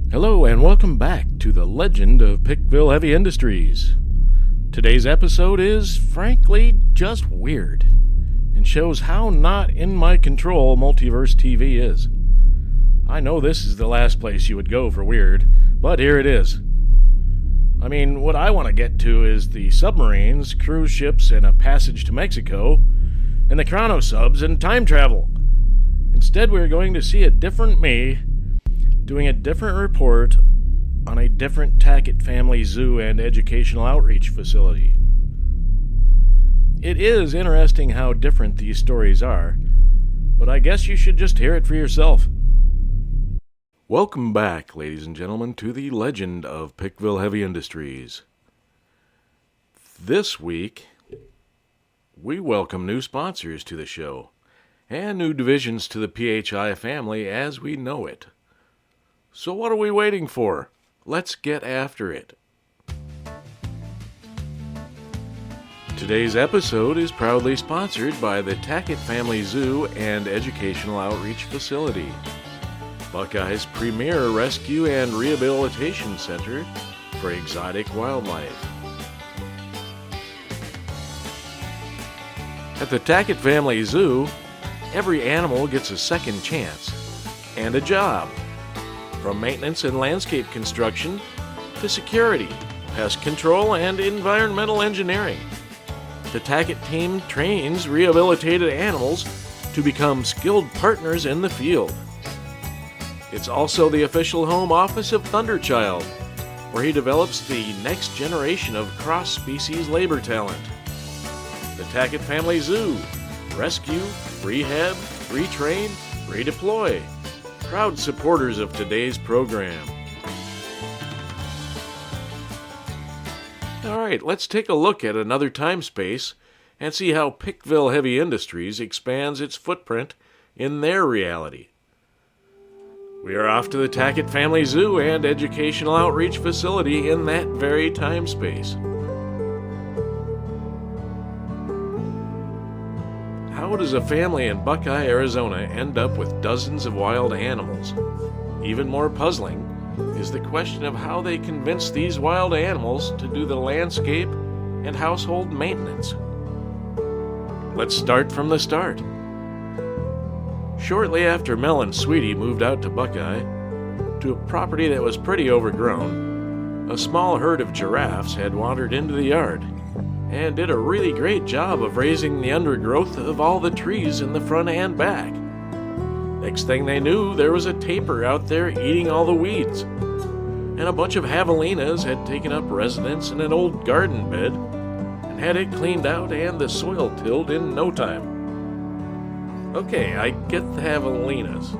Hello and welcome back to the legend of PikVille Heavy Industries. Today's episode is, frankly, just weird and shows how not in my control Multiverse TV is. I know this is the last place you would go for weird, but here it is. I mean, what I want to get to is the submarines, cruise ships, and a passage to Mexico, and the chrono subs and time travel. Instead, we're going to see a different me doing a different report on a different Tackett family zoo and educational outreach facility. It is interesting how different these stories are, but I guess you should just hear it for yourself. Welcome back, ladies and gentlemen, to the legend of PikVille Heavy Industries. This week, we welcome new sponsors to the show, and new divisions to the PHI family as we know it. So what are we waiting for? Let's get after it. Today's episode is proudly sponsored by the Tackett Family Zoo and Educational Outreach Facility, Buckeye's premier rescue and rehabilitation center for exotic wildlife. At the Tackett Family Zoo, every animal gets a second chance and a job. From maintenance and landscape construction to security, pest control, and environmental engineering, the Tackett team trains rehabilitated animals to become skilled partners in the field. It's also the official home office of Thunderchild, where he develops the next generation of cross-species labor talent. The Tackett Family Zoo: rescue, rehab, retrain, redeploy. Proud supporters of today's program. Alright, let's take a look at another time space and see how PikVille Heavy Industries expands its footprint in their reality. We are off to the Tackett Family Zoo and Educational Outreach Facility in that very time space. How does a family in Buckeye, Arizona end up with dozens of wild animals? Even more puzzling is the question of how they convince these wild animals to do the landscape and household maintenance. Let's start from the start. Shortly after Mel and Sweetie moved out to Buckeye, to a property that was pretty overgrown, a small herd of giraffes had wandered into the yard and did a really great job of raising the undergrowth of all the trees in the front and back. Next thing they knew, there was a tapir out there eating all the weeds, and a bunch of javelinas had taken up residence in an old garden bed and had it cleaned out and the soil tilled in no time. Okay, I get the javelinas,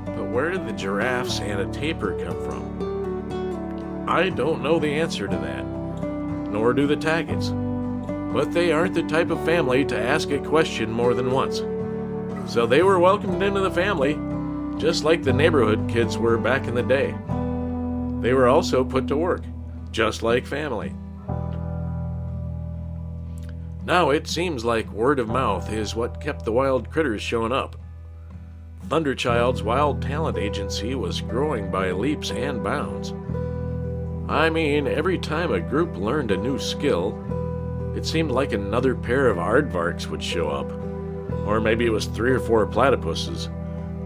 but where did the giraffes and a tapir come from? I don't know the answer to that. Nor do the Tacketts. But they aren't the type of family to ask a question more than once. So they were welcomed into the family, just like the neighborhood kids were back in the day. They were also put to work, just like family. Now it seems like word of mouth is what kept the wild critters showing up. Thunderchild's Wild Talent Agency was growing by leaps and bounds. I mean, every time a group learned a new skill, it seemed like another pair of aardvarks would show up. Or maybe it was 3 or 4 platypuses.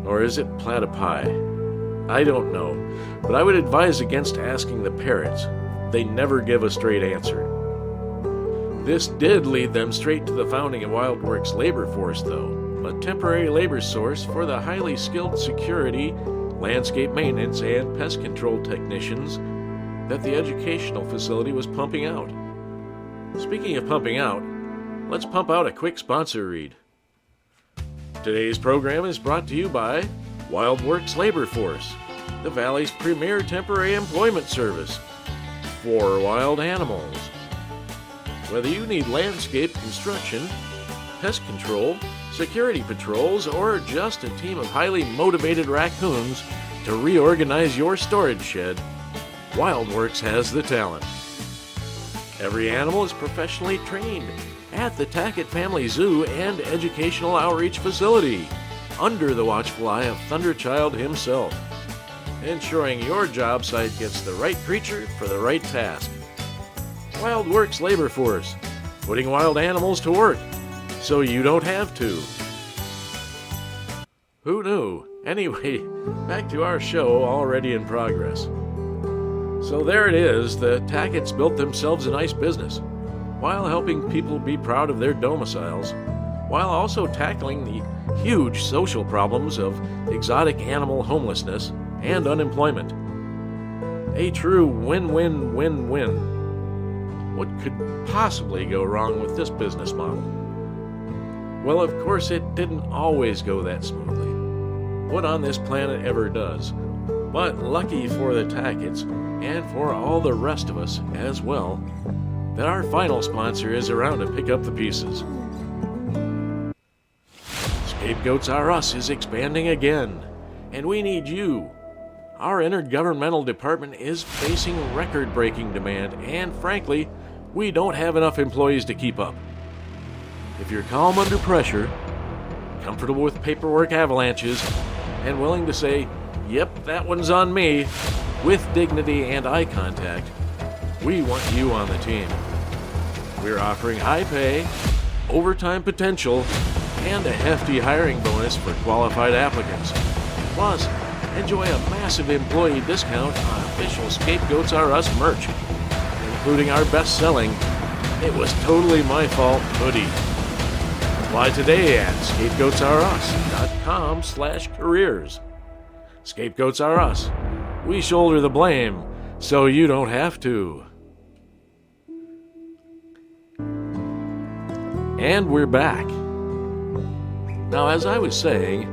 Or is it platypi? I don't know, but I would advise against asking the parrots. They never give a straight answer. This did lead them straight to the founding of WildWorks Labor Force, though, a temporary labor source for the highly skilled security, landscape maintenance, and pest control technicians that the educational facility was pumping out. Speaking of pumping out, let's pump out a quick sponsor read. Today's program is brought to you by WildWorks Labor Force, the Valley's premier temporary employment service for wild animals. Whether you need landscape construction, pest control, security patrols, or just a team of highly motivated raccoons to reorganize your storage shed, WildWorks has the talent. Every animal is professionally trained at the Tackett Family Zoo and Educational Outreach Facility, under the watchful eye of Thunderchild himself. ensuring your job site gets the right creature for the right task. Wild Works Labor Force, putting wild animals to work so you don't have to. Who knew? Anyway, back to our show already in progress. So there it is, the Tacketts built themselves a nice business, while helping people be proud of their domiciles, while also tackling the huge social problems of exotic animal homelessness and unemployment. A true win-win-win-win. What could possibly go wrong with this business model? Well, of course, it didn't always go that smoothly. What on this planet ever does? But lucky for the Tacketts, and for all the rest of us as well, that our final sponsor is around to pick up the pieces. Scapegoats Are Us is expanding again, and we need you. Our intergovernmental department is facing record-breaking demand, and frankly, we don't have enough employees to keep up. If you're calm under pressure, comfortable with paperwork avalanches, and willing to say, "Yep, that one's on me," with dignity and eye contact, we want you on the team. We're offering high pay, overtime potential, and a hefty hiring bonus for qualified applicants. Plus, enjoy a massive employee discount on official Scapegoats Are Us merch, including our best-selling "It Was Totally My Fault" hoodie. Apply today at scapegoatsareus.com/careers. Scapegoats Are Us. We shoulder the blame, so you don't have to. And we're back. Now, as I was saying,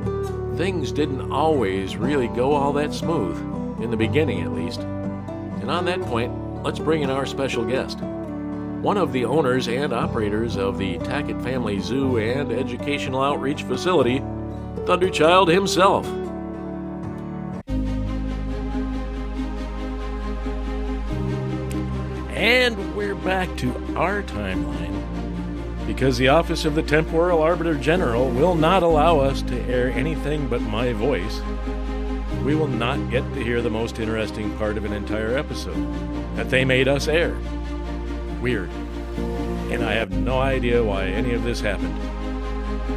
things didn't always really go all that smooth, in the beginning at least. And on that point, let's bring in our special guest. One of the owners and operators of the Tackett Family Zoo and Educational Outreach Facility, Thunderchild himself. And we're back to our timeline, because the Office of the Temporal Arbiter General will not allow us to air anything but my voice. We will not get to hear the most interesting part of an entire episode that they made us air. Weird. And I have no idea why any of this happened.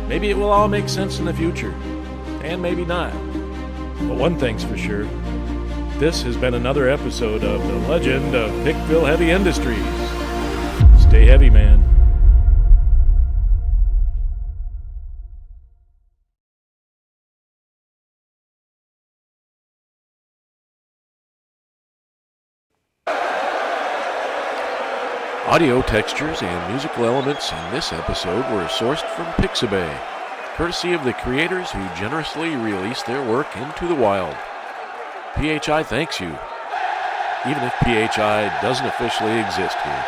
Maybe it will all make sense in the future, and maybe not. But one thing's for sure. This has been another episode of The Legend of PikVille Heavy Industries. Stay heavy, man. Audio textures and musical elements in this episode were sourced from Pixabay, courtesy of the creators who generously released their work into the wild. PHI thanks you, even if PHI doesn't officially exist here.